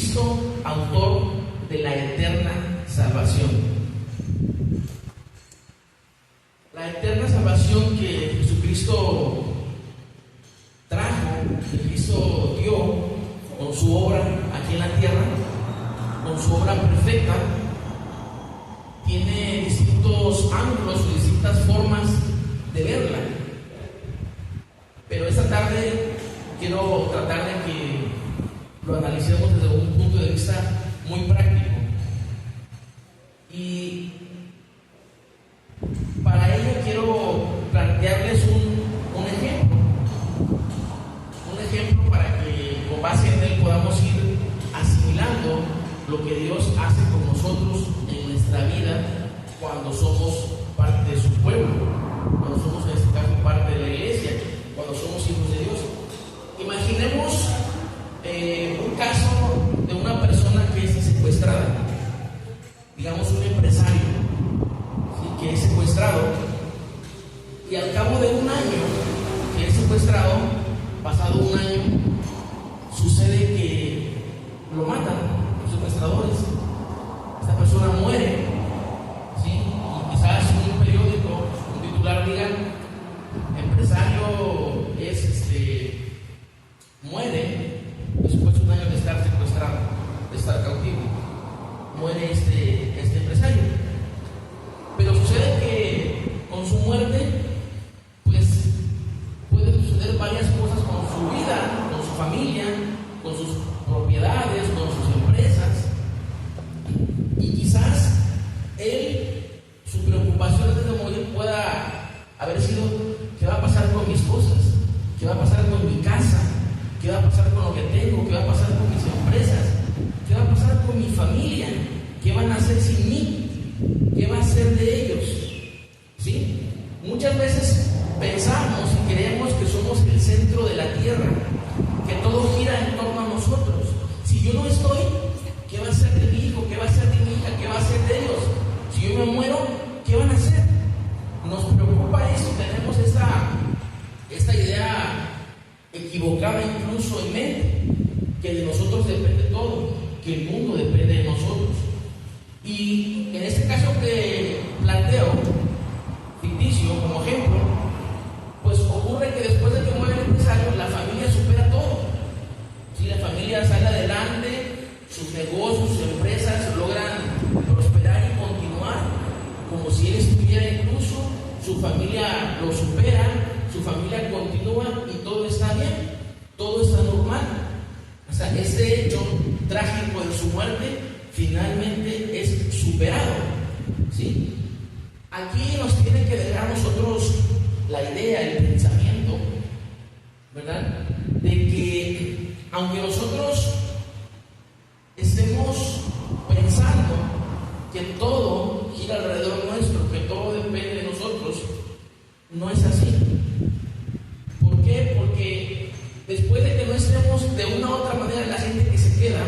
Jesucristo, autor de la eterna salvación. La eterna salvación que Jesucristo trajo, que Cristo dio con su obra aquí en la tierra, con su obra perfecta, tiene distintos ángulos o distintas formas de verla. Pero esta tarde quiero tratar de que lo analicemos desde un punto de vista muy práctico. Y para ello quiero plantearles un ejemplo. Un ejemplo para que con base en él podamos ir asimilando lo que Dios hace con nosotros en nuestra vida cuando somos parte de su pueblo, cuando somos en este caso parte de la iglesia, cuando somos hijos de Dios. Imaginemos un caso de una persona que es secuestrada, digamos un empresario, ¿sí?, que es secuestrado, y al cabo de un año que es secuestrado, pasado un año, sucede que lo matan los secuestradores. Esta persona muere, ¿sí? Y quizás un periódico, un titular diga: empresario muere después de un año de estar secuestrado, de estar cautivo. Muere este empresario. Pero sucede que con su muerte, pues puede suceder varias cosas con su vida, con su familia, con sus propiedades, con sus empresas. Y quizás él, su preocupación antes de morir pueda haber sido: ¿qué va a pasar con mis cosas? ¿Qué va a pasar con mi casa? ¿Qué va a pasar con lo que tengo? ¿Qué va a pasar con mis empresas? ¿Qué va a pasar con mi familia? ¿Qué van a hacer sin mí? ¿Qué va a hacer de ellos? ¿Sí? Muchas veces pensamos y creemos que somos el centro de la tierra, que todo gira en torno a nosotros. Si yo no estoy, ¿qué va a hacer de mi hijo? ¿Qué va a hacer de mi hija? ¿Qué va a hacer de ellos? Si yo me muero, ¿qué van a hacer? Nos preocupa eso, tenemos esta idea equivocada incluso en mente, que de nosotros depende todo, que el mundo depende de nosotros. Y en este caso que planteo, ficticio como ejemplo, pues ocurre que después de que muere el empresario, la familia supera todo. Si la familia sale adelante, sus negocios, sus empresas logran prosperar y continuar como si él estuviera, incluso su familia lo supera, su familia continúa y todo está bien, todo está normal. O sea, este hecho trágico de su muerte finalmente es superado, ¿sí? Aquí nos tiene que dejar a nosotros la idea, el pensamiento, ¿verdad?, de que aunque nosotros estemos pensando que todo gira alrededor nuestro, que todo depende de nosotros, no es así. ¿Por qué? Porque después de que no estemos de una u otra manera, la gente que se queda,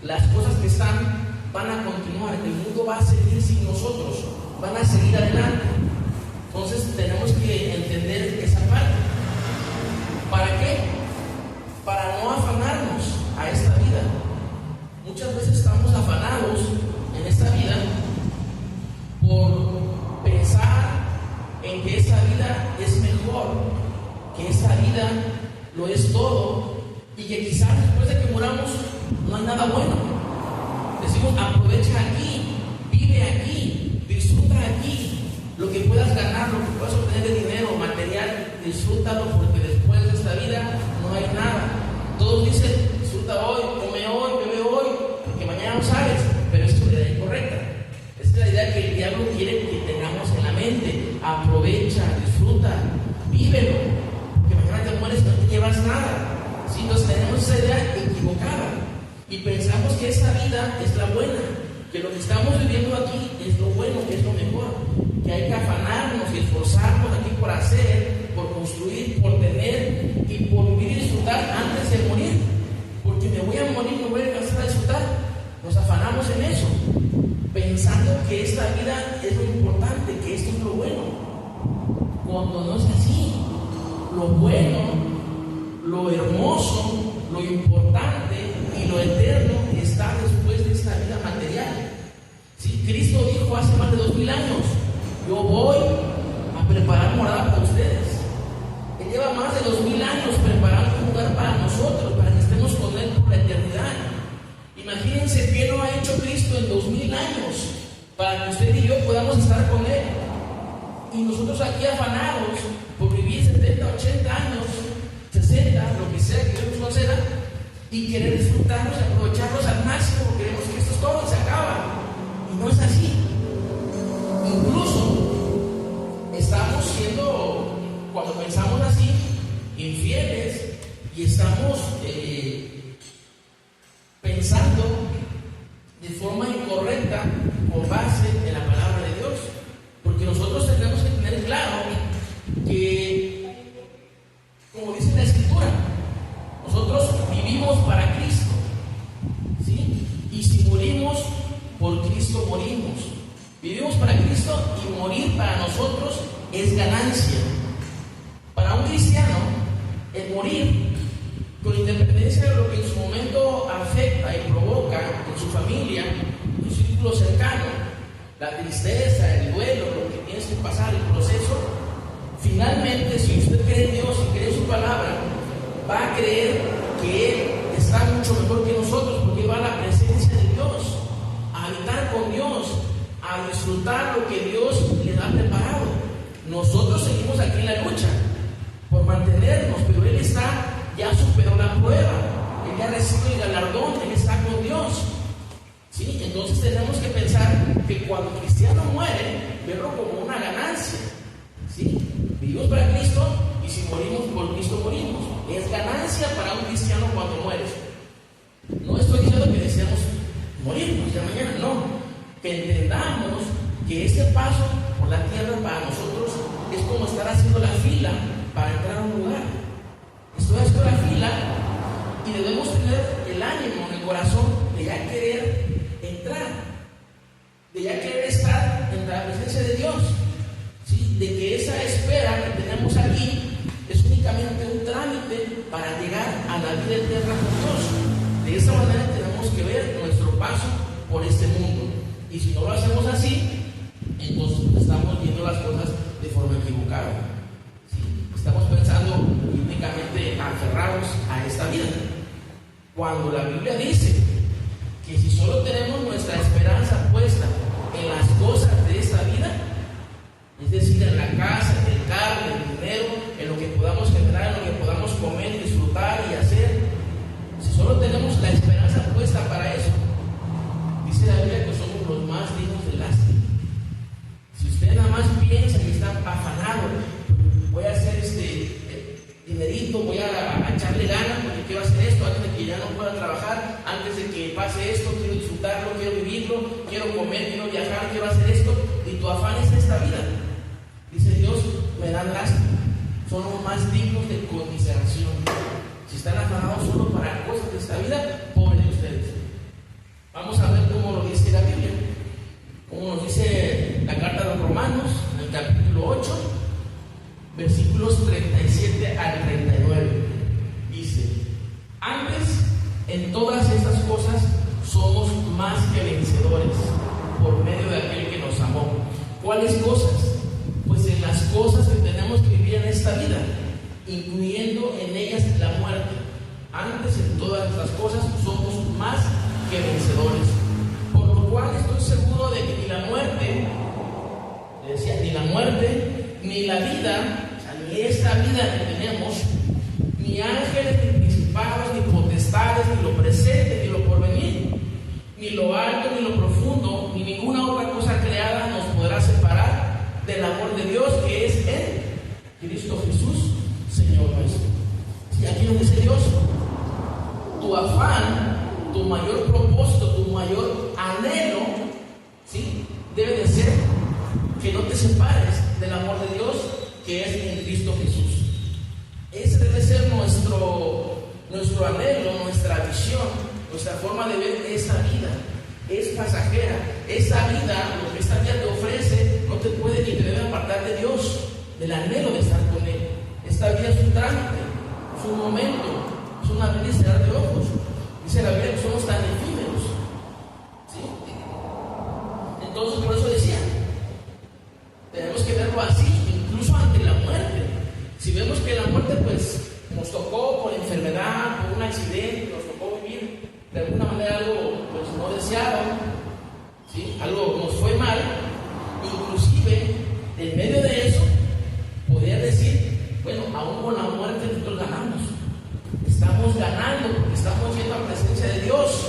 las cosas que están van a continuar, el mundo va a seguir sin nosotros, van a seguir adelante. Entonces tenemos que entender esa parte. ¿Para qué? Para no afanarnos a esta vida. Muchas veces estamos afanados en esta vida por pensar en que esta vida es mejor, que esta vida lo es todo, y que quizás después de que muramos no hay nada bueno. Decimos: aprovecha aquí, vive aquí, disfruta aquí, lo que puedas ganar, lo que puedas obtener de dinero, material, disfrútalo, porque después de esta vida no hay nada. Todos dicen: disfruta hoy, come hoy, bebe hoy, porque mañana no sabes. Pero esto es la idea incorrecta. Esta es la idea que el diablo quiere que tengamos en la mente. Aprovecha, disfruta, vívelo, porque mañana te mueres y no te llevas nada. ¿Sí? Entonces tenemos esa idea equivocada y pensamos que esta vida es la buena, que lo que estamos viviendo aquí es lo bueno, que es lo mejor, que hay que afanarnos y esforzarnos aquí por hacer, por construir, por tener y por vivir y disfrutar antes de morir, porque me voy a morir, no voy a alcanzar a disfrutar. Nos afanamos en eso, pensando que esta vida es lo importante, que esto es lo bueno, cuando no es así. Lo bueno, lo hermoso, lo importante y lo eterno está 2000 años. Yo voy a preparar morada para ustedes. Él lleva más de 2000 años preparando un lugar para nosotros, para que estemos con Él por la eternidad. Imagínense qué no ha hecho Cristo en 2000 años para que usted y yo podamos estar con Él. Y nosotros aquí afanados por vivir 70, 80 años, 60, lo que sea que Dios nos conceda, y querer disfrutarlos y aprovecharlos al máximo, porque creemos que esto es todo y se acaba. Y no es así. Incluso estamos siendo, cuando pensamos así, infieles, y estamos pensando de forma incorrecta con base en la palabra de Dios. Porque nosotros tenemos que tener claro que, como dice la Escritura, nosotros vivimos para Cristo, ¿sí? Y si morimos, por Cristo morimos. Vivimos para Cristo y morir para nosotros es ganancia. Para un cristiano, el morir, con independencia de lo que en su momento afecta y provoca en su familia, en su círculo cercano, la tristeza, el duelo, lo que tienes que pasar, el proceso, finalmente, si usted cree en Dios y cree en su palabra, va a creer que Él está mucho mejor que nosotros, porque va a la presencia de Dios, a habitar con Dios, a disfrutar lo que Dios les ha preparado. Nosotros seguimos aquí en la lucha por mantenernos, pero Él ya superó la prueba, Él ya recibió el galardón, Él está con Dios. ¿Sí? Entonces tenemos que pensar que cuando el cristiano muere, verlo como una ganancia. ¿Sí? Vivimos para Cristo y si morimos por Cristo morimos. Es ganancia para un cristiano cuando muere. No estoy diciendo que deseamos morirnos de mañana, no. Que entendamos que este paso por la tierra para nosotros es como estar haciendo la fila para entrar a un lugar. Estoy haciendo la fila y debemos tener el ánimo en el corazón de ya querer entrar, de ya querer estar en la presencia de Dios, ¿sí? De que esa espera que tenemos aquí es únicamente un trámite para llegar a la vida eterna con Dios. De esa manera tenemos que ver nuestro paso por este mundo, y si no lo hacemos así, entonces estamos viendo las cosas de forma equivocada. ¿Sí? Estamos pensando únicamente aferrados a esta vida, cuando la Biblia dice que si solo tenemos nuestra esperanza puesta en las cosas de esta vida, es decir, en la casa, en el carro, en el dinero, en lo que podamos generar, en lo que podamos comer y disfrutar y hacer, si solo tenemos la esperanza puesta para eso, dice la Biblia que somos los más dignos de lástima. Si usted nada más piensa que está afanado, voy a hacer dinerito, voy a echarle ganas porque quiero hacer esto antes de que ya no pueda trabajar, antes de que pase esto, quiero disfrutarlo, quiero vivirlo, quiero comer, quiero viajar, quiero hacer esto, y tu afán es esta vida. Dice Dios, me dan lástima, son los más dignos de conmiseración. Si están afanados solo para cosas de esta vida, pobre de ustedes. Vamos a ver cómo lo dice la Biblia, como nos dice la carta de los Romanos, en el capítulo 8, versículos 37 al 39. Dice: antes, en todas estas cosas somos más que vencedores por medio de aquel que nos amó. ¿Cuáles cosas? Pues en las cosas que tenemos que vivir en esta vida, incluyendo en ellas la muerte. Antes, en todas estas cosas somos más que vencedores, por lo cual estoy seguro de que ni la muerte, le decía, ni la muerte, ni la vida, ni esta vida que tenemos, ni ángeles, ni principados, ni potestades, ni lo presente, ni lo porvenir, ni lo alto, ni lo profundo, ni ninguna otra cosa creada nos podrá separar del amor de Dios que es en Cristo Jesús, Señor nuestro. Y aquí nos dice Dios, tu afán, tu mayor propósito, tu mayor anhelo, ¿sí?, debe de ser que no te separes del amor de Dios que es en Cristo Jesús. Ese debe ser nuestro anhelo, nuestra visión, nuestra forma de ver esta vida. Es pasajera. Esta vida, lo que esta vida te ofrece, no te puede ni te debe apartar de Dios, del anhelo de estar con Él. Esta vida es un trámite, es un momento, es una abrir y cerrar de ojos. Dice la Biblia que somos tan efímeros, ¿sí? Entonces, por eso decía, nos tocó por enfermedad, por un accidente, nos tocó vivir de alguna manera algo pues no deseado, ¿sí? Algo nos fue mal, inclusive en medio de eso poder decir, bueno, aún con la muerte nosotros ganamos, estamos ganando porque estamos yendo a presencia de Dios,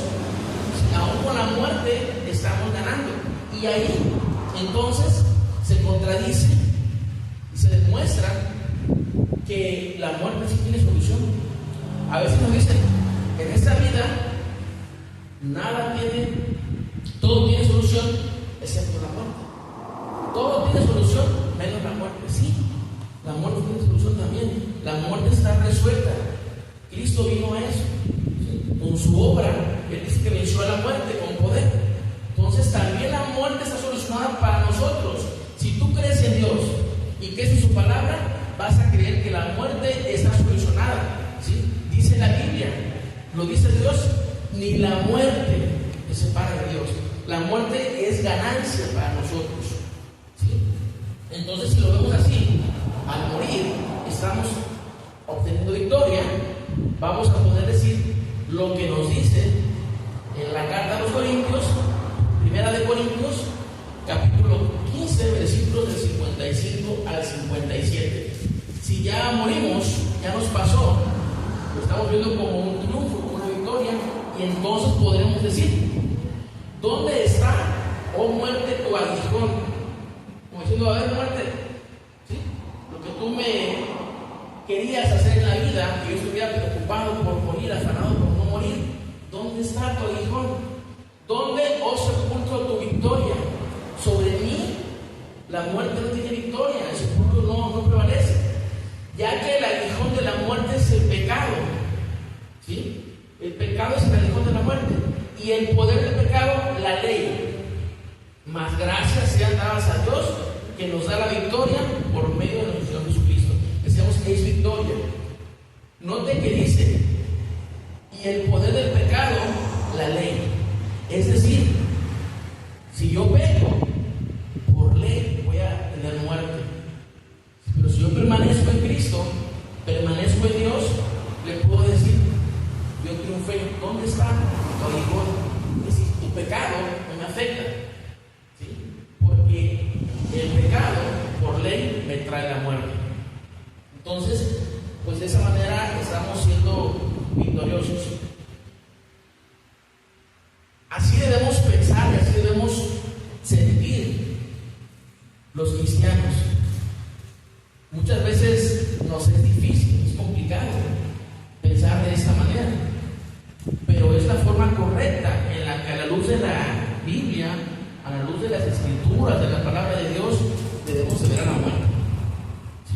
aún con la muerte estamos ganando. Y ahí entonces se contradice y se demuestra que la muerte sí tiene solución. A veces nos dicen, en esta vida todo tiene solución excepto la muerte. Todo tiene solución menos la muerte. Sí, la muerte tiene solución también. La muerte está resuelta. Cristo vino a eso, ¿sí? Con su obra, Él dice que venció a la muerte con poder. Entonces también la muerte está solucionada para nosotros. Si tú crees en Dios y crees en su palabra, vas a creer que la muerte está solucionada, ¿sí? Dice la Biblia, lo dice Dios, ni la muerte te separa de Dios. La muerte es ganancia para nosotros, ¿sí? Entonces, si lo vemos así, al morir estamos obteniendo victoria. Vamos a poder decir lo que nos dice en la carta a los Corintios, Primera de Corintios, capítulo 15, versículos del 55 al 57. Si ya morimos, ya nos pasó, lo estamos viendo como un triunfo, como una victoria, y entonces podremos decir, ¿dónde está, oh muerte, tu aguijón? Como diciendo, a ver, muerte, ¿sí? Lo que tú me querías hacer en la vida, que yo estuviera preocupado por morir, afanado por no morir, ¿dónde está tu aguijón? ¿Dónde, oh sepulcro, tu victoria? Sobre mí la muerte no tiene victoria, el sepulcro no prevalece, ya que el aguijón de la muerte es el pecado, ¿sí? El pecado es el aguijón de la muerte, y el poder del pecado, la ley. Mas gracias sean dadas a Dios, que nos da la victoria por medio de nuestro Señor Jesucristo. Decíamos que es victoria. Note que dice, y el poder del pecado, la ley. Es decir, si yo peco, por ley voy a tener muerte. Pero si yo permanezco en Cristo, permanezco en Dios, le puedo decir, yo triunfé. ¿Dónde está tu aguijón? Es decir, tu pecado no me afecta, ¿sí? Porque el pecado, por ley, me trae la muerte. Entonces, pues de esa manera estamos siendo victoriosos. Así debemos pensar y así debemos sentir los cristianos. Muchas veces nos es difícil, es complicado pensar de esta manera, pero es la forma correcta en la que, a la luz de la Biblia, a la luz de las Escrituras, de la palabra de Dios, debemos ver a la muerte.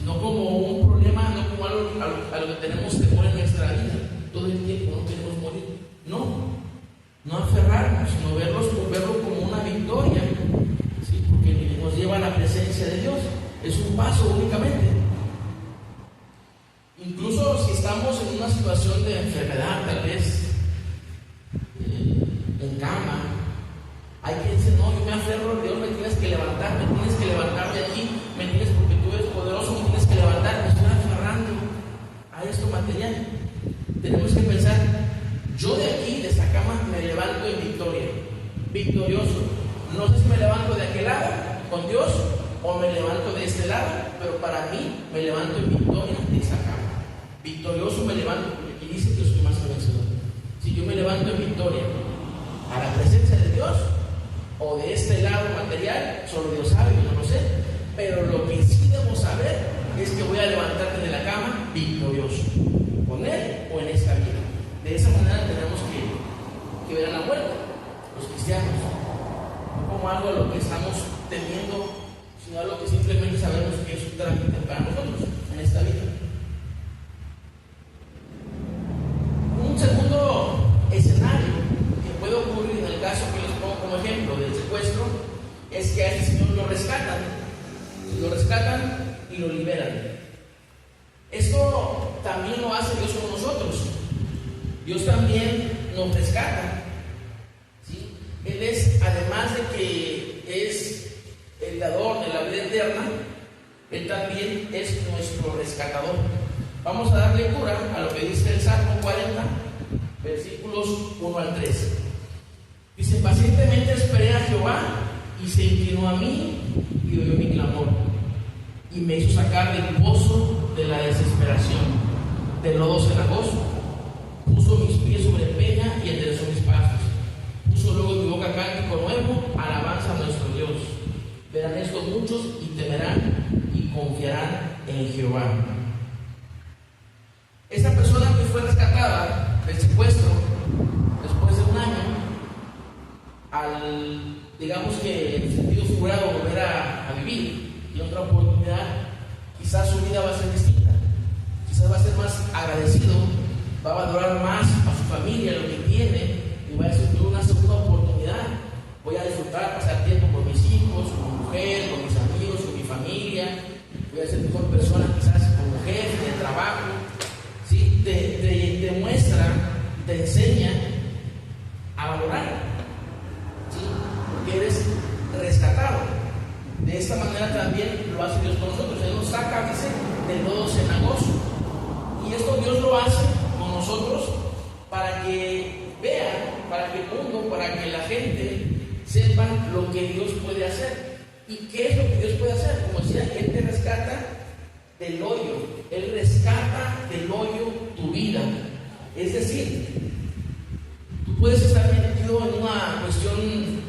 No como un problema, no como algo a lo que tenemos temor en nuestra vida. Todo el tiempo no queremos morir. No aferrarnos, sino verlo como una victoria, ¿sí? Porque nos lleva a la presencia de Dios. Es un paso únicamente. Incluso si estamos en una situación de enfermedad, tal vez en cama, hay quien dice, no, yo me aferro a Dios, me tienes que levantar de aquí, me tienes, porque tú eres poderoso, me tienes que levantar, me estoy aferrando a esto material. Tenemos que pensar, yo de aquí, de esta cama, me levanto en victoria, victorioso. No sé si me levanto de aquel lado con Dios o me levanto de este lado, pero para mí me levanto en victoria de esa cama. Victorioso me levanto, porque aquí dice que yo soy más que vencedor. Si yo me levanto en victoria a la presencia de Dios o de este lado material, solo Dios sabe, yo no lo sé, pero lo que sí debo saber es que voy a levantarme de la cama victorioso, con Él o en esta vida. De esa manera tenemos que ver a la muerte, los cristianos, no como algo a lo que estamos temiendo, sino algo que simplemente sabemos que es un trámite para nosotros en esta vida. Un segundo escenario que puede ocurrir en el caso que les pongo como ejemplo del secuestro es que a este señor lo rescatan y lo liberan. Esto también lo hace Dios con nosotros. Dios también nos rescata, ¿sí? Él es, además de que es el dador de la vida eterna, Él también es nuestro rescatador. Vamos a dar lectura a lo que dice el Salmo 40, versículos 1 al 3. Dice: pacientemente esperé a Jehová, y se inclinó a mí y oyó mi clamor, y me hizo sacar del pozo de la desesperación, del lodo cenagoso. Puso mis pies sobre peña y enderezó mis pasos. Puso luego en mi boca cántico nuevo, alabanza a nuestro Dios. Verán esto muchos y temerán y confiarán en Jehová. Esta persona que fue rescatada del secuestro después de un año, al, digamos que en sentido figurado, volver a vivir y otra oportunidad, quizás su vida va a ser distinta, quizás va a ser más agradecido, va a valorar más a su familia, lo que tiene, y va a decir: tuve una segunda oportunidad, voy a disfrutar, pasar tiempo con mis hijos, con mi mujer, con mis amigos, con mi familia, voy a ser mejor persona quizás como jefe de trabajo. ¿Sí? Te muestra, te enseña a valorar, ¿sí? Porque eres rescatado. De esta manera también lo hace Dios con nosotros. Él nos saca, dice, del lodo cenagoso. Y esto Dios lo hace con nosotros para que vean, para que el mundo, para que la gente sepa lo que Dios puede hacer. ¿Y qué es lo que Dios puede hacer? Como decía, Él te rescata del hoyo, Él rescata del hoyo tu vida. Es decir, tú puedes estar metido en una cuestión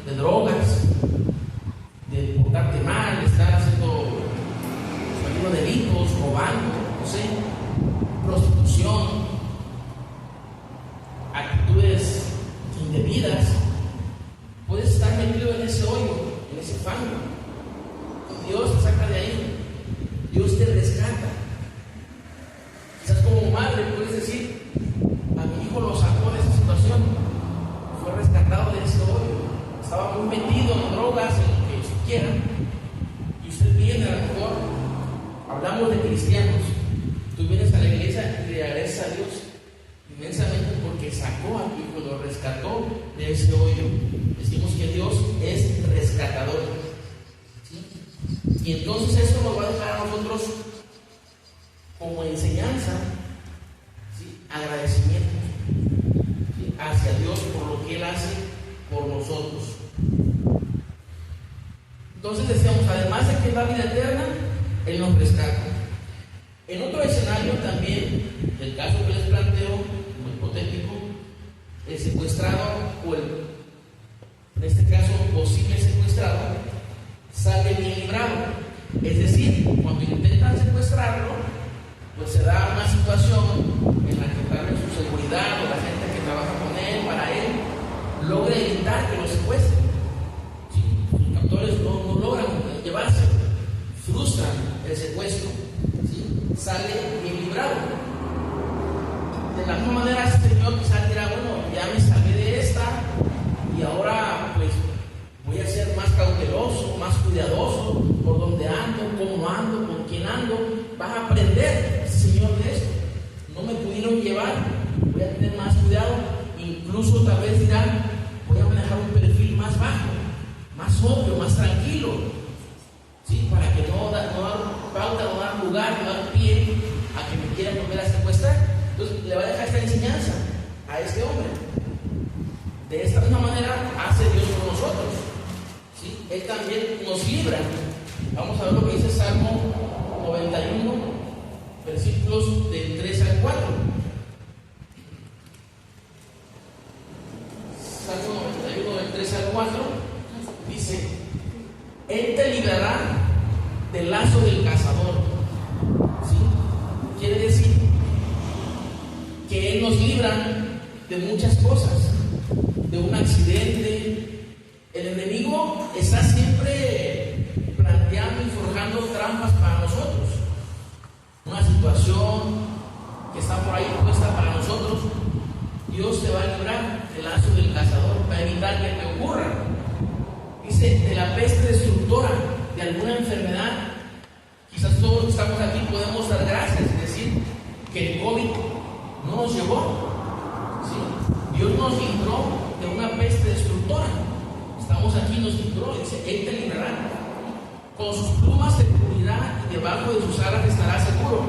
de drogas, de portarte mal, de estar haciendo delitos, robando, no sé, prostitución, actitudes indebidas. Puedes estar metido en ese hoyo, en ese fango, y Dios te saca de ahí. Dios te rescata. Quizás como madre puedes decir: a mi hijo lo sacó de esa situación, fue rescatado de ese hoyo, estaba muy metido en drogas, en lo que usted quiera, y usted viene, a lo mejor hablamos de cristianos, tú vienes a la iglesia y le agradeces a Dios inmensamente porque sacó a tu hijo, lo rescató de ese hoyo. Decimos que Dios es rescatador. Y entonces esto nos va a dejar a nosotros como enseñanza, ¿sí? Agradecimiento, ¿sí? Hacia Dios por lo que Él hace por nosotros. Entonces decíamos, además de que es la vida eterna, Él nos rescata. En otro escenario también, el caso que les planteo, como hipotético, el secuestrado o en este caso posible secuestrado, sale bien librado. Es decir, cuando intentan secuestrarlo, pues se da una situación en la que tal vez su seguridad o la gente que trabaja con él, para él, logra evitar que lo secuestren. ¿Sí? Los captores no logran llevarse, frustran el secuestro, ¿sí? Sale bien librado. De la misma manera, este señor quizás dirá: bueno, ya me salvé de esta y ahora pues voy a ser más cauteloso, más cuidadoso por dónde ando, cómo ando, con quién ando. Vas a aprender, Señor, de esto. No me pudieron llevar, voy a tener más cuidado. Incluso tal vez dirán: voy a manejar un perfil más bajo, más sobrio, más tranquilo, ¿sí? Para que no dar pauta, no dar lugar, no dar pie a que me quieran volver a secuestrar. Entonces le va a dejar esta enseñanza a este hombre. De esta misma manera hace Dios con nosotros, ¿sí? Él también nos libra. Vamos a ver lo que dice Salmo 91, versículos del 3 al 4. Salmo 91, del 3 al 4, dice: Él te librará del lazo del cazador. ¿Sí? Quiere decir que Él nos libra de muchas cosas, de un accidente. El enemigo está siempre planteando y forjando trampas para nosotros. Una situación que está por ahí puesta para nosotros, Dios te va a librar del lazo del cazador, va a evitar que te ocurra. Dice: de la peste destructora, de alguna enfermedad. Quizás todos los que estamos aquí podemos dar gracias y decir que el COVID no nos llevó, ¿sí? Dios nos libró de una peste destructora. Estamos aquí, nos libró, dice: Él te librará. Con sus plumas te cubrirá y debajo de sus alas estarás seguro.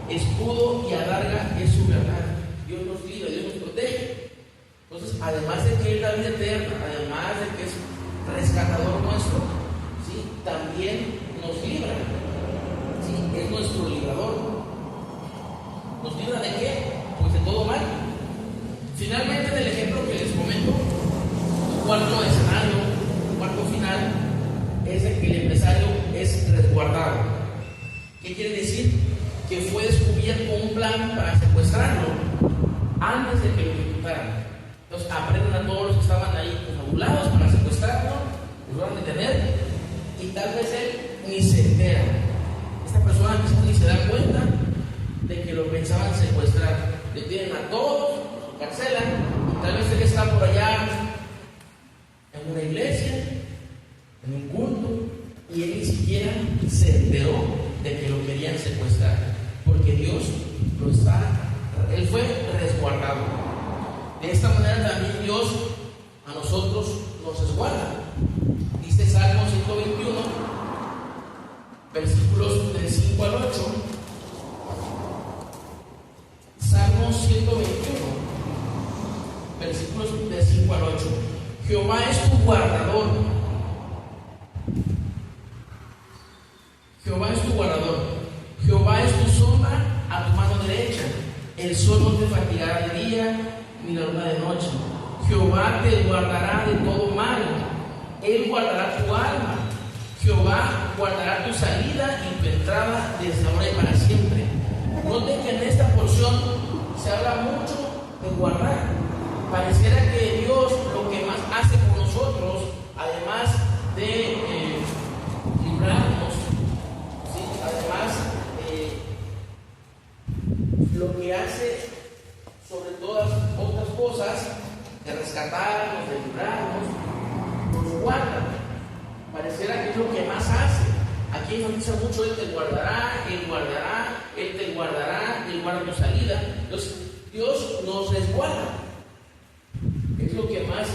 escudo y adarga es su verdad. Dios nos libra, Dios nos protege. Entonces, además de que es la vida eterna, además de que es rescatador nuestro, ¿sí?, también nos libra, ¿sí?, es nuestro librador. ¿Nos libra de qué? Pues de todo mal. Finalmente, en el ejemplo que les comento, el cuarto escenario, el cuarto final, es de que el empresario es resguardado. ¿Qué quiere decir? Que fue descubierto un plan para secuestrarlo antes de que lo ejecutaran. Entonces aprenden a todos los que estaban ahí confabulados para secuestrarlo, lo van a detener y tal vez él ni se entera. Esta persona quizás ni se da cuenta de que lo pensaban secuestrar. Detienen a todos, lo encarcelan y tal vez él está por allá en una iglesia, en un culto, y él ni siquiera se enteró de que lo querían secuestrar, porque Dios lo está, él fue resguardado. De esta manera también Dios a nosotros nos resguarda. Dice Salmo 121, versículos del 5 al 8. Salmo 121, versículos del 5 al 8. Jehová es tu guardador. Jehová es tu guardador. Jehová es tu sombra a tu mano derecha. El sol no te fatigará de día, ni la luna de noche. Jehová te guardará de todo mal. Él guardará tu alma. Jehová guardará tu salida y tu entrada desde ahora y para siempre. Noten que en esta porción se habla mucho de guardar. Pareciera que Dios lo que más hace por nosotros, además de librarnos, ¿sí?, además lo que hace sobre todas otras cosas, de rescatarnos, de librarnos, nos guarda. Pareciera que es lo que más hace. Aquí enfatiza mucho: Él te guardará, Él guardará, Él te guardará, Él guarda tu salida. Entonces, Dios nos resguarda. Es lo que más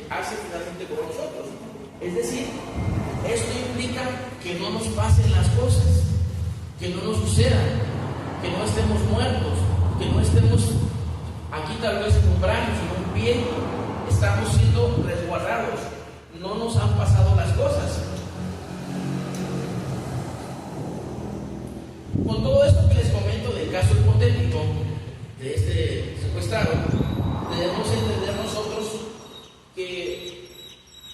hace finalmente con nosotros. Es decir, esto implica que no nos pasen las cosas, que no nos sucedan, que no estemos muertos, que no estemos aquí tal vez en un brazo, en un pie. Estamos siendo resguardados, no nos han pasado las cosas. Con todo esto que les comento del caso hipotético de este secuestrado, debemos entender nosotros que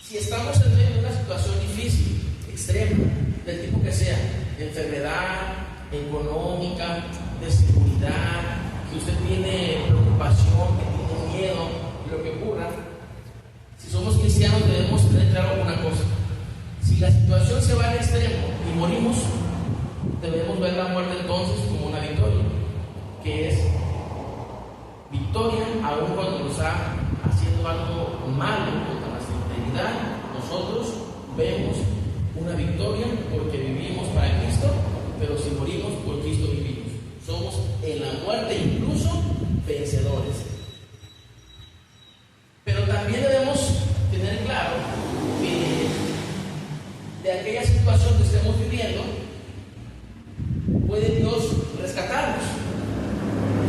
si estamos en medio de una situación difícil, extrema, del tipo que sea, de enfermedad, económica, de seguridad, que usted tiene preocupación, que tiene miedo, lo que ocurra, si somos cristianos debemos tener claro una cosa: si la situación se va al extremo y morimos, debemos ver la muerte entonces como una victoria, que es victoria aún cuando nos está haciendo algo malo contra nuestra integridad. Nosotros vemos una victoria porque vivimos para Cristo, pero si morimos por Cristo vivimos. Somos en la muerte incluso vencedores. Pero también debemos tener claro que de aquella situación que estemos viviendo puede Dios rescatarnos.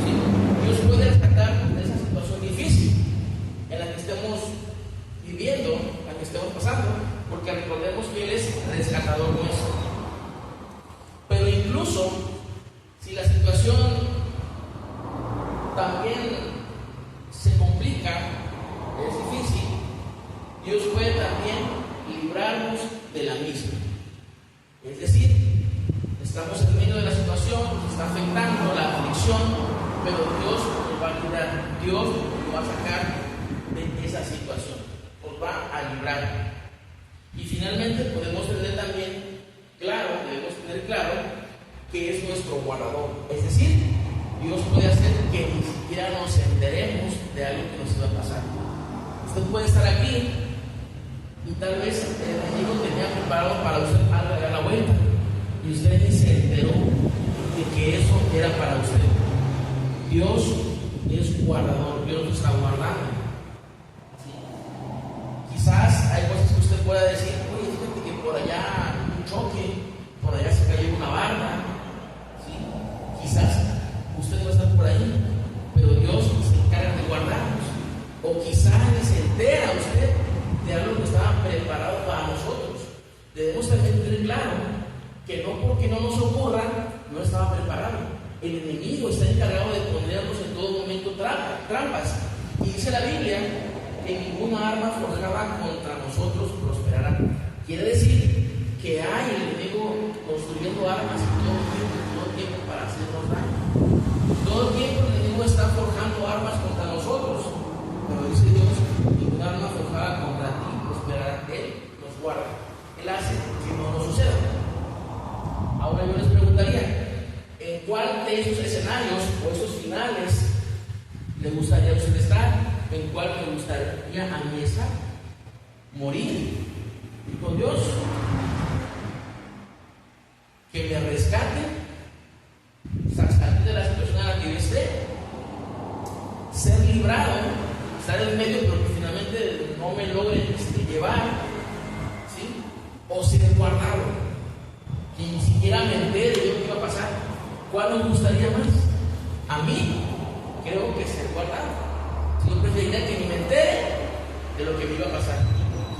¿Sí? Dios puede rescatarnos de esa situación difícil en la que estemos viviendo, en la que estemos pasando, porque recordemos que Él es rescatador nuestro. Pero incluso si la situación también se complica, es difícil, Dios puede también librarnos de la misma. Es decir, estamos en medio de la situación, nos está afectando la aflicción, pero Dios nos va a librar, Dios nos va a sacar de esa situación, nos va a librar. Y finalmente podemos tener también claro, debemos tener claro que es nuestro guardador. Es decir, Dios puede hacer que ni siquiera nos enteremos de algo que nos iba a pasar. Usted puede estar aquí y tal vez el enemigo tenía preparado para usted algo de dar la vuelta y usted ni se enteró de que eso era para usted. Dios es guardador, Dios nos está guardando. ¿Sí? Quizás hay cosas que usted pueda decir: oye, fíjate que por allá un choque, por allá se cayó una barda. ¿Sí? Quizás debemos también tener claro que no porque no nos ocurra, no estaba preparado. El enemigo está encargado de ponernos en todo momento trampas. Y dice la Biblia que ninguna arma forjada contra nosotros prosperará. Quiere decir que hay el enemigo construyendo armas todo el tiempo para hacernos daño. Todo el tiempo el enemigo está forjando armas contra nosotros. Pero dice Dios, ninguna arma forjada contra ti prosperará. Él nos guarda. Él hace que no nos suceda. Ahora yo les preguntaría, ¿en cuál de esos escenarios o esos finales le gustaría a usted estar? ¿En cuál me gustaría a mí estar? Morir y con Dios, que me rescate, salir de la situación en la que yo esté, ser librado, estar en medio pero que finalmente no me logre llevar, ¿sí? O ser guardado, que ni siquiera me entere de lo que iba a pasar. ¿Cuál nos gustaría más? A mí, creo que ser guardado. Yo preferiría que ni me entere de lo que me iba a pasar.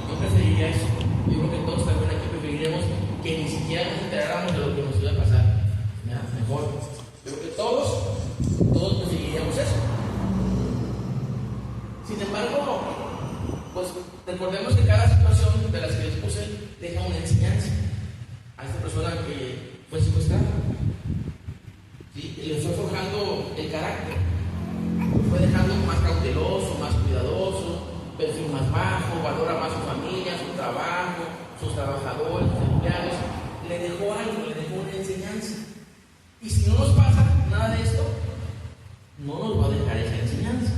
Yo preferiría eso. Yo creo que todos también aquí preferiríamos que ni siquiera nos enteráramos de lo que nos iba a pasar. ¿Ya? Mejor. Yo creo que todos preferiríamos eso. Sin embargo, pues recordemos que cada situación de las que les puse deja una enseñanza a esta persona que fue secuestrada. ¿Sí? Y le fue forjando el carácter, fue dejando más cauteloso, más cuidadoso, perfil más bajo, valora más su familia, su trabajo, sus trabajadores, sus empleados. Le dejó algo, le dejó una enseñanza. Y si no nos pasa nada de esto, no nos va a dejar esa enseñanza.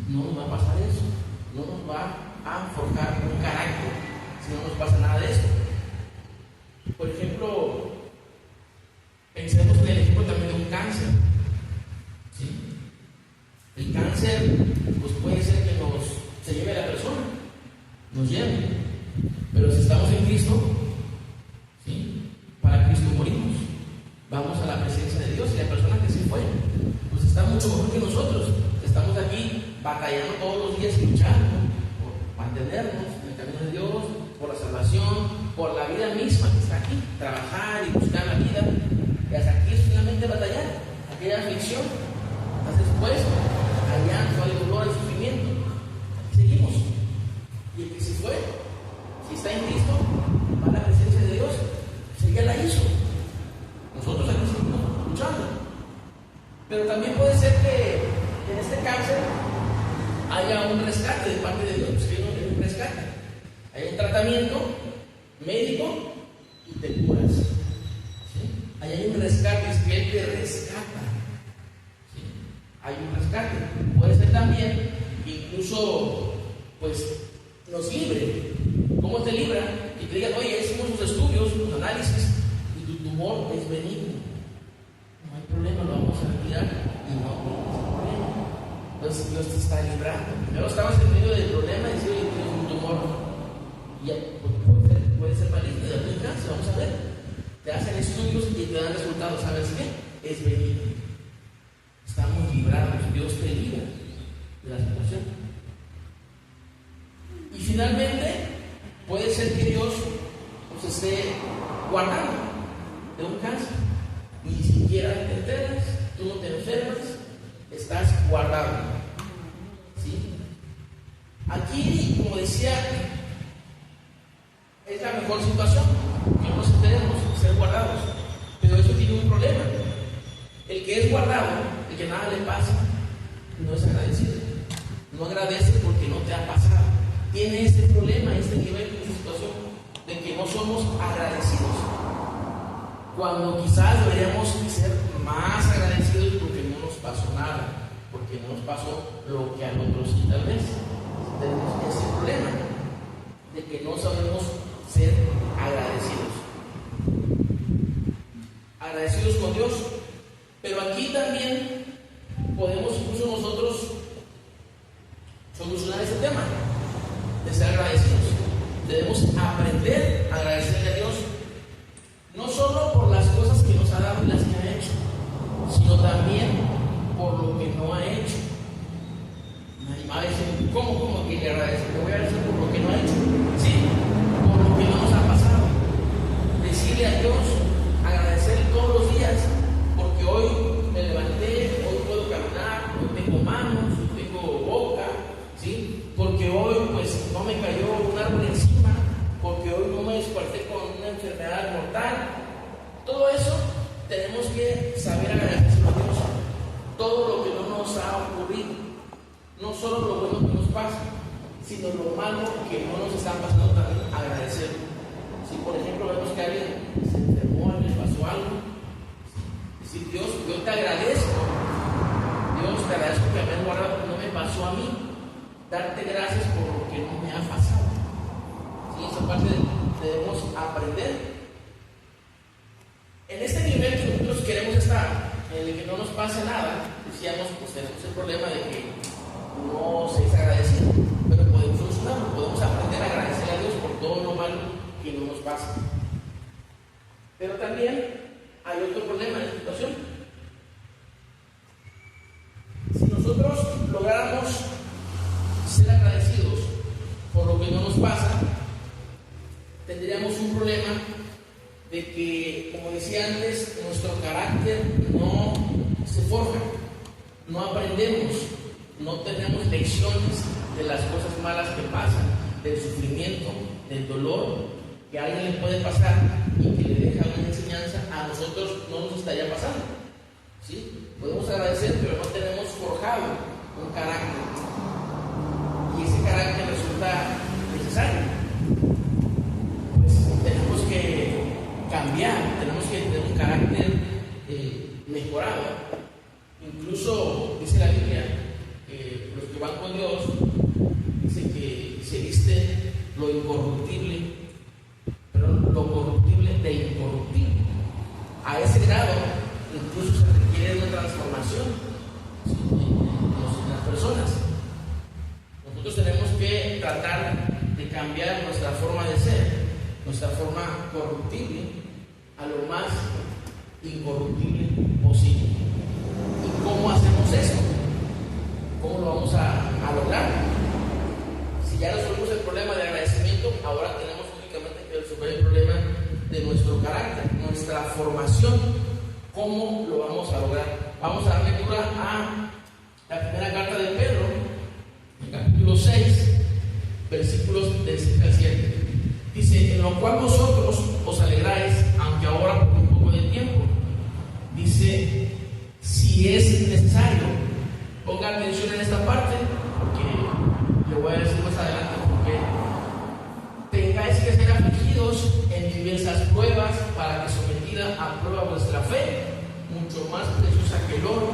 No nos va a pasar eso. No nos va a forjar un carácter si no nos pasa nada de esto. Por ejemplo, pensemos en el ejemplo también de un cáncer. ¿Sí? El cáncer pues puede ser que se lleve a la persona, nos lleve. Pero si estamos en Cristo, ¿sí? Para Cristo morimos. Vamos a la presencia de Dios y la persona que se fue, pues está mucho mejor que nosotros. Estamos aquí batallando todos los días y luchando por mantenernos en el camino de Dios, por la salvación, por la vida misma que está aquí, trabajar y buscar la vida. Y hasta aquí es finalmente batallar, aquella aflicción. Entonces después, hay llanto, hay dolor, hay sufrimiento. Aquí seguimos. Y el que se fue, si está en Cristo, va a la presencia de Dios. Si ya la hizo. Nosotros aquí seguimos luchando. Pero también puede ser que en este cáncer haya un rescate de parte de Dios. Que hay un rescate. Hay un tratamiento médico y te curas. ¿Sí? Ahí hay un rescate, es que Él te rescata. ¿Sí? Hay un rescate. Puede ser también que incluso pues nos libre. ¿Cómo te libra? Que te digan, oye, hicimos los estudios, los análisis y tu tumor es benigno. No hay problema, lo vamos a retirar y no hay problema. Entonces Dios te está librando. Primero estabas en medio del problema y dices, oye, tienes un tumor. Y puede ser maligno, de algún cáncer, vamos a ver. Te hacen estudios y te dan resultados. ¿Sabes qué? Es benigno. Estamos librados. Dios te libra de la situación. Y finalmente, puede ser que Dios nos esté guardando de un cáncer. Ni siquiera te enteras, tú no te enfermas, estás guardado. ¿Sí? Aquí, como decía, es la mejor situación que nos enteremos, ser guardados. Pero eso tiene un problema. El que es guardado, el que nada le pasa, no es agradecido. No agradece porque no te ha pasado. Tiene este problema, este nivel de situación, de que no somos agradecidos. Cuando quizás deberíamos ser más agradecidos porque no nos pasó nada, porque no nos pasó lo que a otros sí, tal vez. Tenemos ese problema de que no sabemos ser agradecidos. Agradecidos con Dios. Pero aquí también podemos incluso nosotros solucionar este tema de ser agradecidos. Debemos aprender a agradecerle a Dios, no solo por las cosas que nos ha dado y las que ha hecho, sino también por lo que no ha hecho. Nadie va a decir, ¿cómo que le agradece? Le voy a agradecer por lo que no ha hecho. Sí, por lo que no nos ha pasado. tengo manos, tengo boca, ¿sí? Porque hoy pues no me cayó un árbol encima, porque hoy no me desperté con una enfermedad mortal. Todo eso tenemos que saber agradecer a Dios. Todo lo que no nos ha ocurrido, no solo lo bueno que nos pasa, sino lo malo que no nos está pasando, también agradecer. Si por ejemplo vemos que alguien se enfermó, le pasó algo, decir: Dios, yo te agradezco, Dios, te agradezco que me has guardado, que no me pasó a mí. Darte gracias por lo que no me ha pasado. ¿Sí? Esa parte debemos aprender. En este nivel que nosotros queremos estar, en el que no nos pase nada, decíamos, pues tenemos el problema de que no se es agradecido, pero podemos solucionarlo, podemos aprender a agradecer a Dios por todo lo malo que no nos pasa. Pero también hay otro problema en esta situación. Si nosotros lográramos ser agradecidos por lo que no nos pasa, tendríamos un problema de que, como decía antes, nuestro carácter no se forja, no aprendemos, no tenemos lecciones de las cosas malas que pasan, del sufrimiento, del dolor que a alguien le puede pasar y que le deja una enseñanza. A nosotros no nos estaría pasando, ¿sí? Podemos agradecer, pero no tenemos forjado un carácter, y ese carácter resulta necesario. Pues tenemos que cambiar, tenemos que tener un carácter mejorado. Incluso dice la Biblia que los que van con Dios, dice que se viste lo incorruptible, pero lo corruptible de incorruptible. A ese grado incluso se requiere una transformación, ¿sí?, en las personas. Nosotros tenemos que tratar de cambiar nuestra forma de ser, nuestra forma corruptible, a lo más incorruptible posible. ¿Y cómo hacemos eso? ¿Cómo lo vamos a lograr? Si ya resolvimos el problema de agradecimiento, ahora tenemos únicamente que resolver el problema de nuestro carácter, nuestra formación. ¿Cómo lo vamos a lograr? Vamos a dar lectura a la primera carta de Pedro, capítulo 6, versículos del 7 al 7. Dice: en lo cual vosotros os alegráis, aunque ahora por un poco de tiempo. Dice: si es necesario, pongan atención en esta parte, porque le voy a decir más adelante, porque tengáis que ser afligidos en diversas pruebas, para que sometida a prueba vuestra fe, mucho más preciosa que el oro,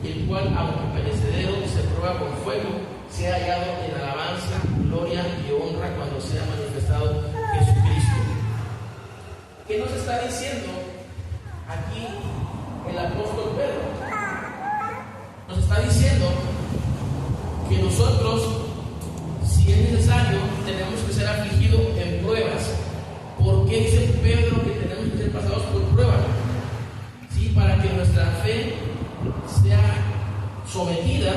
el cual, aunque perecedero, se prueba con fuego, sea hallado en alabanza, gloria y honra cuando sea manifestado Jesucristo. ¿Qué nos está diciendo aquí el apóstol Pedro? Nos está diciendo que nosotros, si es necesario, tenemos que ser afligidos en pruebas. ¿Por qué dice Pedro que tenemos que ser pasados por pruebas? Sí, para que nuestra fe sea sometida,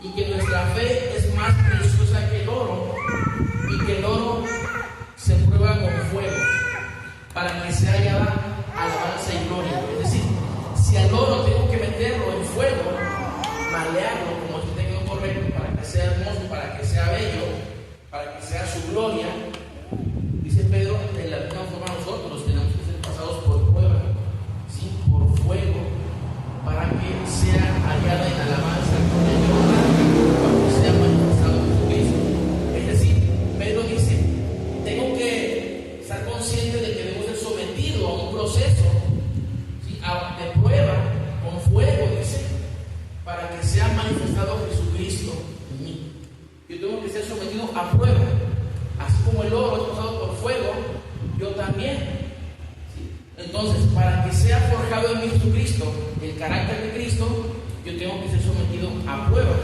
y que nuestra fe es más preciosa que el oro, y que el oro se prueba con fuego, para que sea hallada alabanza y gloria. Es decir, si al oro tengo que meterlo en fuego, malearlo como si tenga un correcto, para que sea hermoso, para que sea bello, para que sea su gloria, dice Pedro, de la misma forma nosotros tenemos que ser pasados por prueba, ¿sí?, por fuego, para que sea hallada en alabanza, gloria y honra cuando sea manifestado Jesucristo. Es decir, Pedro dice: tengo que estar consciente de que debo ser sometido a un proceso, ¿sí?, de prueba, con fuego, dice, para que sea manifestado Jesucristo en mí. Yo tengo que ser sometido a prueba, así como el oro es pasado por fuego, yo también. ¿Sí? Entonces, para que sea forjado en mí Jesucristo, el carácter de Cristo, yo tengo que ser sometido a prueba.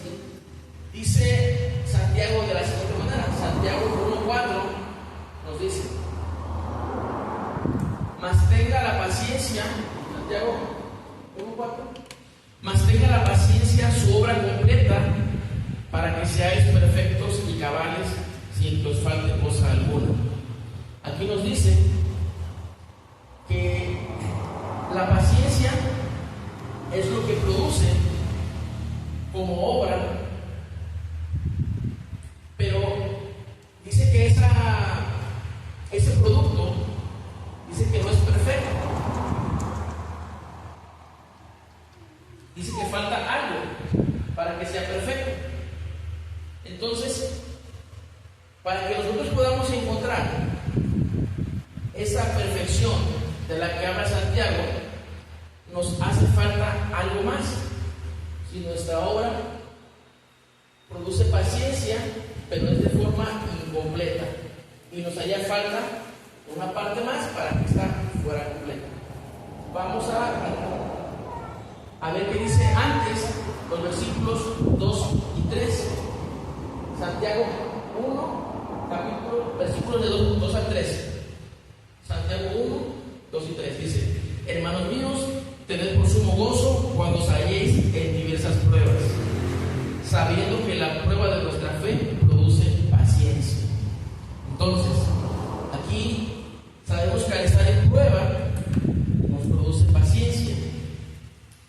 ¿Sí? Dice Santiago de la siguiente manera, Santiago 1:4 nos dice: mas tenga la paciencia, Santiago 1:4, mas tenga la paciencia su obra completa, para que seáis perfectos y cabales, sin que os falte cosa alguna. Aquí nos dice que la paciencia es lo que produce como obra, pero dice que ese producto, dice que no es perfecto. Dice que falta algo para que sea perfecto. Entonces, para que nosotros podamos encontrar esa perfección de la que habla Santiago, nos hace falta algo más. Si nuestra obra produce paciencia, pero es de forma incompleta, y nos haría falta una parte más para que esta fuera completa. Vamos a ver qué dice antes los versículos 2 y 3. Santiago 1, versículos de 2 al 3. Santiago 1, 2 y 3 dice: hermanos míos, tened por sumo gozo cuando os halléis en diversas pruebas, sabiendo que la prueba de vuestra fe produce paciencia. Entonces, aquí sabemos que al estar en prueba nos produce paciencia,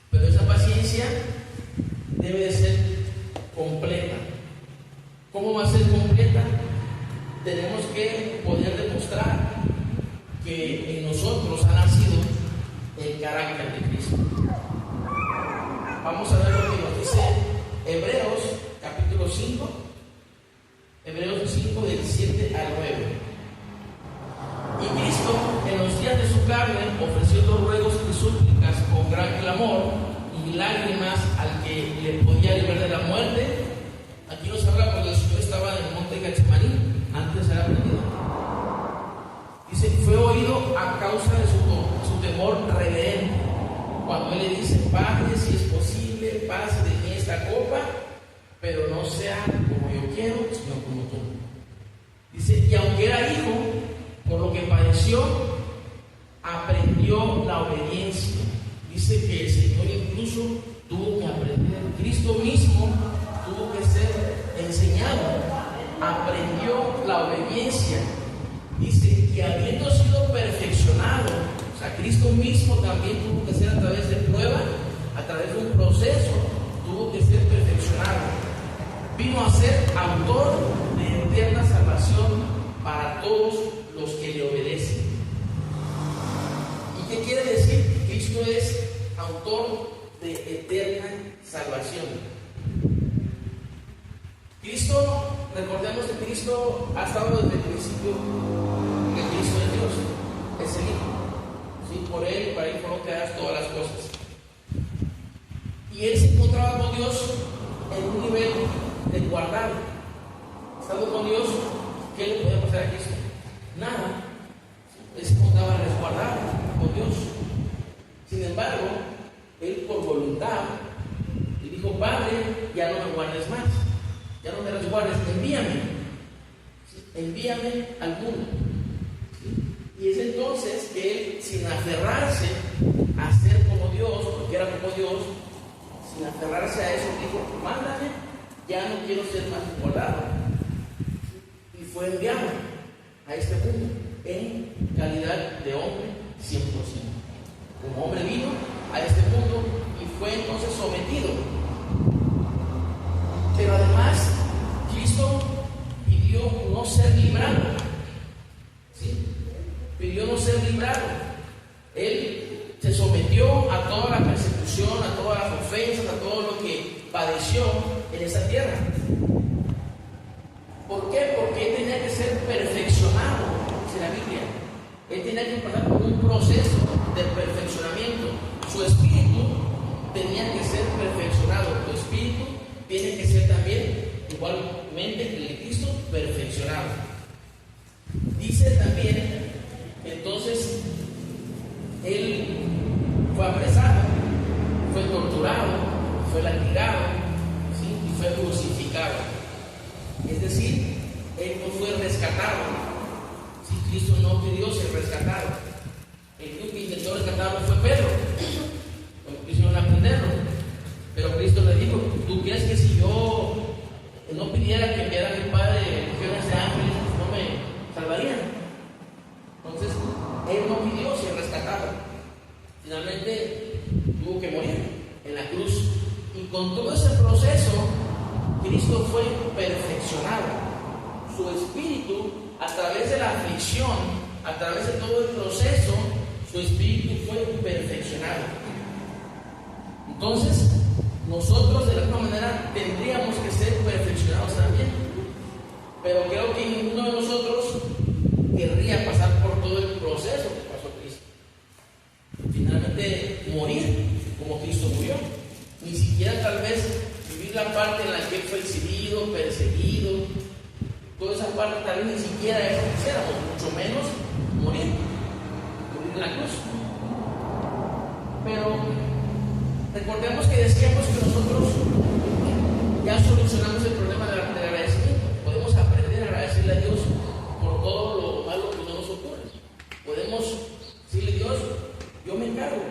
pero esa paciencia debe de ser completa. ¿Cómo va a ser completa? Tenemos que poder demostrar que en nosotros ha nacido el carácter de Cristo. Vamos a ver lo que nos dice Hebreos capítulo 5, Hebreos 5 del 7 al 9. Y Cristo, en los días de su carne, ofreciendo ruegos y súplicas con gran clamor y lágrimas al que le podía librar de la muerte. Aquí nos habla cuando el Señor estaba en el monte Getsemaní, antes de ser aprendido. Dice: fue oído a causa de su temor reverente, cuando Él le dice: Padre, si es posible, pase de mí esta copa, pero no sea como yo quiero, sino como tú. Dice: y aunque era hijo, por lo que padeció, aprendió la obediencia. Dice que el Señor incluso tuvo que aprender. Cristo mismo tuvo que ser enseñado, aprendió la obediencia. Dice que habiendo sido perfeccionado, o sea, Cristo mismo también tuvo que ser a través de prueba, a través de un proceso, tuvo que ser perfeccionado. Vino a ser autor de eterna salvación para todos los que le obedecen. ¿Y qué quiere decir? Cristo es autor de eterna salvación. Cristo, recordemos que Cristo ha estado desde el principio, que Cristo es Dios, es el Hijo. ¿Sí? Por Él y para Él fueron creadas todas las cosas. Y Él se encontraba con Dios en un nivel de guardar. Estando con Dios, ¿qué le podía pasar a Cristo? Nada. Él se encontraba resguardado con Dios. Sin embargo, Él por voluntad le dijo: Padre, ya no me guardes más, ya no me resguardes, envíame, ¿sí? Envíame al mundo. ¿Sí? Y es entonces que Él, sin aferrarse a ser como Dios, porque era como Dios, sin aferrarse a eso, dijo: mándame, ya no quiero ser más guardado. Y fue enviado a este mundo en calidad de hombre 100%. Como hombre vino a este mundo y fue entonces sometido. Pero además, Cristo pidió no ser librado. ¿Sí? Pidió no ser librado. Él se sometió a toda la persecución, a todas las ofensas, a todo lo que padeció en esa tierra. ¿Por qué? Porque Él tenía que ser perfeccionado, dice la Biblia. Él tenía que pasar por un proceso de perfeccionamiento. Su espíritu tenía que ser perfeccionado. Tu espíritu tiene que ser también, igualmente el de Cristo, perfeccionado. Dice también, entonces, Él fue apresado, fue torturado, fue latigado, ¿sí? Y fue crucificado. Es decir, Él no fue rescatado. Si Cristo no pidió ser rescatado, el único que intentó rescatarlo fue Pedro. Quisieron aprenderlo, pero Cristo le dijo: ¿tú crees que si yo no pidiera que enviara a mi Padre legiones de ángeles, no me salvarían? Entonces, Él no pidió ser rescatado. Finalmente tuvo que morir en la cruz Y con todo ese proceso, Cristo fue perfeccionado. Su espíritu, a través de la aflicción, a través de todo el proceso, su espíritu fue perfeccionado. Entonces, nosotros de alguna manera tendríamos que ser perfeccionados también. Pero creo que ninguno de nosotros querría pasar por todo el proceso que pasó Cristo. Finalmente, morir como Cristo murió. Ni siquiera tal vez vivir la parte en la que Él fue exhibido, perseguido. Toda esa parte tal vez ni siquiera eso quisiéramos, mucho menos morir en la cruz. Pero recordemos que decíamos que nosotros ya solucionamos el problema del agradecimiento. Podemos aprender a agradecerle a Dios por todo lo malo que no nos ocurre. Podemos decirle: Dios, yo me encargo,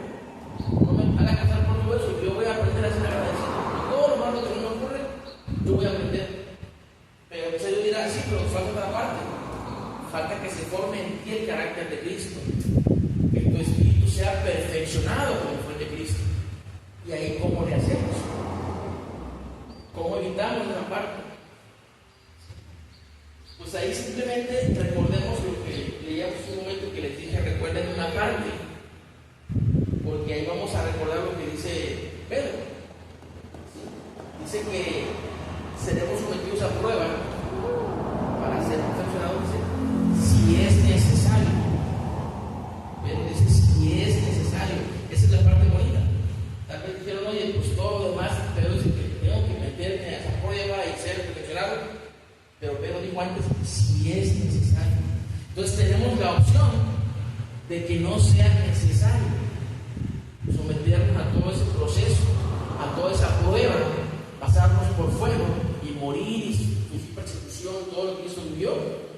no me haga casar por todo eso, yo voy a aprender a ser agradecido. Por todo lo malo que no me ocurre, yo voy a aprender. Pero quizá yo dirá: sí, pero falta otra parte. Falta que se forme en ti el carácter de Cristo, que tu espíritu sea perfeccionado como fue el de Cristo. Y ahí, ¿cómo le hacemos? ¿Cómo evitamos esa parte? Pues ahí simplemente recordemos lo que leíamos un momento que les dije: recuerden una parte, porque ahí vamos a recordar lo que dice Pedro. Dice que seremos sometidos a prueba para ser perfeccionados, si es necesario. Pero dice: si es necesario. Esa es la parte bonita. Tal vez dijeron: oye, pues todo lo demás, pero dice que tengo que meterme a esa prueba y ser perfeccionado. Pero Pedro dijo antes: si es necesario. Entonces tenemos la opción de que no sea necesario someternos a todo ese proceso, a toda esa prueba, pasarnos por fuego y morir y sufrir persecución. Todo lo que Cristo vivió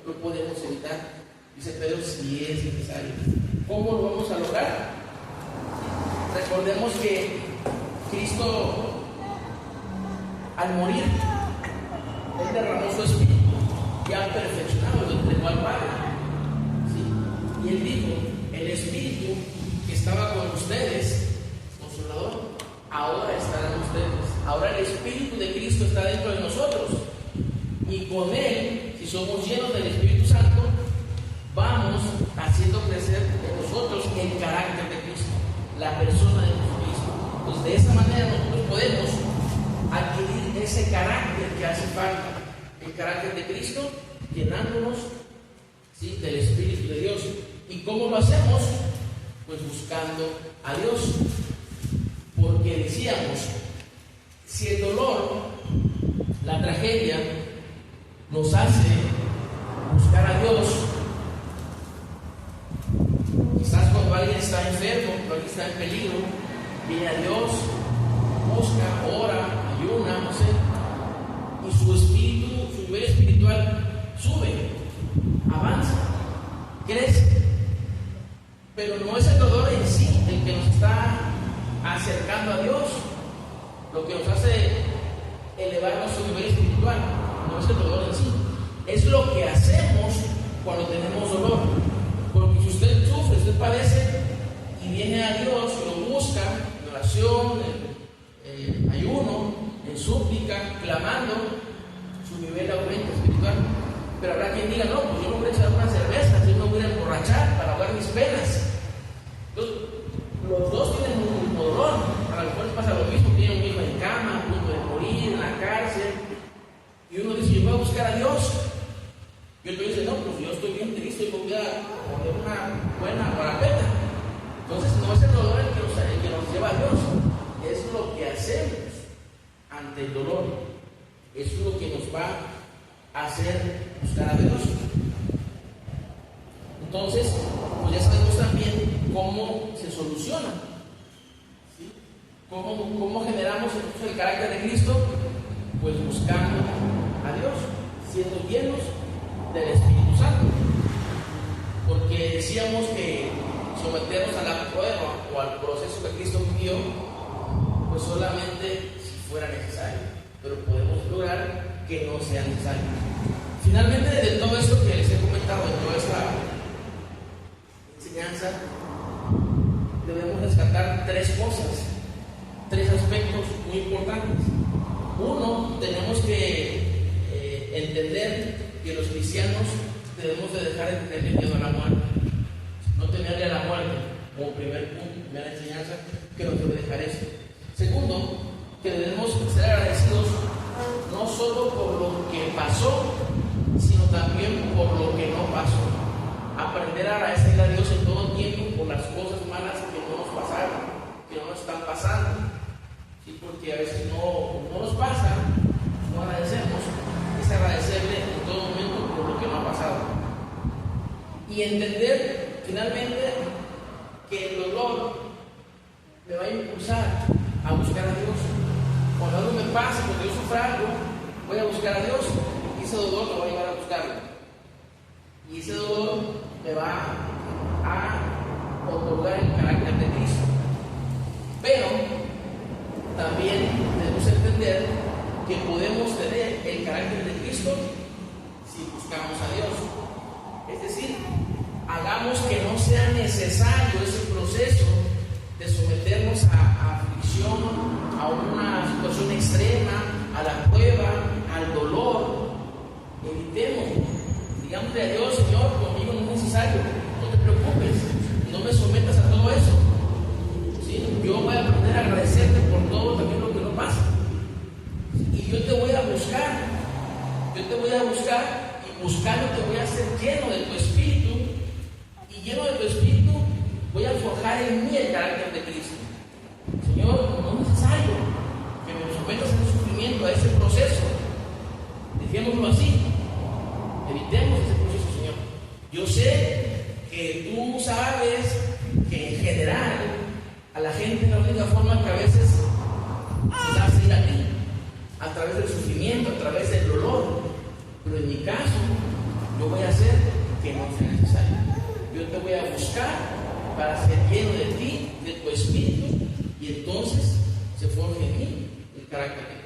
lo podemos evitar. Dice Pedro: si es necesario. ¿Cómo lo vamos a lograr? Recordemos que Cristo, al morir, Él derramó su espíritu ya perfeccionado, lo entregó al Padre. ¿Sí? Y Él dijo: el espíritu que estaba con ustedes, Consolador, ahora estará en ustedes. Ahora el espíritu de Cristo está dentro de nosotros. Y con Él, si somos llenos del Espíritu Santo, vamos haciendo crecer en nosotros el carácter de Cristo, la persona de Jesucristo. Entonces, de esa manera nosotros podemos adquirir ese carácter que hace falta, el carácter de Cristo, llenándonos, ¿sí?, del Espíritu de Dios. ¿Y cómo lo hacemos? Pues buscando a Dios. Porque decíamos, si el dolor, la tragedia, nos hace buscar a Dios, quizás cuando alguien está enfermo, cuando alguien está en peligro, viene a Dios, busca, ora, ayuna, no sé, y su espíritu, su nivel espiritual sube, avanza, crece. Pero no es el dolor en sí el que nos está acercando a Dios, lo que nos hace elevar nuestro nivel espiritual. No es el dolor en sí, es lo que hacemos cuando tenemos dolor. Porque si usted sufre, usted padece y viene a Dios y lo busca en oración, en ayuno, en súplica, clamando, su nivel aumenta espiritual. Pero habrá quien diga: no, pues yo me voy a echar una cerveza, yo me voy a emborrachar para ahogar mis penas. Entonces, los dos tienen un mismo dolor. A lo mejor les pasa lo mismo: tienen un hijo en cama, a punto de morir, en la cárcel. Y uno dice: yo voy a buscar a Dios. Y otro dice: no, pues yo estoy bien triste y voy a poner una buena parapeta. Entonces, no es el dolor el que nos lleva a Dios, es lo que hacemos ante el dolor. Es lo que nos va a hacer buscar a Dios. Entonces, pues ya sabemos también cómo se soluciona, ¿sí? ¿Cómo generamos el carácter de Cristo? Pues buscando a Dios, siendo llenos del Espíritu Santo. Porque decíamos que someternos a la prueba o al proceso que Cristo vivió, pues solamente si fuera necesario, pero podemos lograr que no sea necesario. Finalmente, de todo esto que les he comentado, de toda esta enseñanza, debemos rescatar tres cosas, tres aspectos muy importantes. Uno, tenemos que entender que los cristianos debemos de dejar de tenerle miedo a la muerte. No temerle a la muerte como primer punto, primera enseñanza que nos debe dejar eso. Segundo, que debemos ser agradecidos no solo por lo que pasó, sino también por lo que no pasó. Aprender a agradecerle a Dios en todo tiempo por las cosas malas que no nos pasaron, que no nos están pasando. ¿Sí? Porque a veces no nos pasa, no agradecemos. Es agradecerle en todo momento por lo que no ha pasado. Y entender finalmente que el dolor me va a impulsar a buscar a Dios. Cuando algo me pase, cuando yo sufra algo, voy a buscar a Dios y ese dolor me va a llevar a buscarlo. Y ese dolor me va a otorgar el carácter de Cristo. Pero también debemos entender que podemos tener el carácter de Cristo si buscamos a Dios. Es decir, hagamos que no sea necesario ese proceso de someternos a aflicción, a una situación extrema, a la prueba, al dolor. Evitemos, digámosle a Dios: Señor, conmigo no es necesario, no te preocupes, no me sometas a todo eso. ¿Sí? Yo voy a aprender a agradecerte por todo también lo que no pasa. Y yo te voy a buscar, y buscando te voy a hacer lleno de tu espíritu, y lleno de tu espíritu voy a forjar en mí el carácter de Cristo. Señor, no es necesario que me sometas a ese sufrimiento, a ese proceso. Dejémoslo así. Evitemos ese proceso, Señor. Yo sé que tú sabes que en general a la gente la única forma que a veces se hace ir a ti, a través del sufrimiento, a través del dolor. Pero en mi caso, yo voy a hacer que no sea necesario. Yo te voy a buscar para ser lleno de ti, de tu espíritu, y entonces se forje en mí el carácter de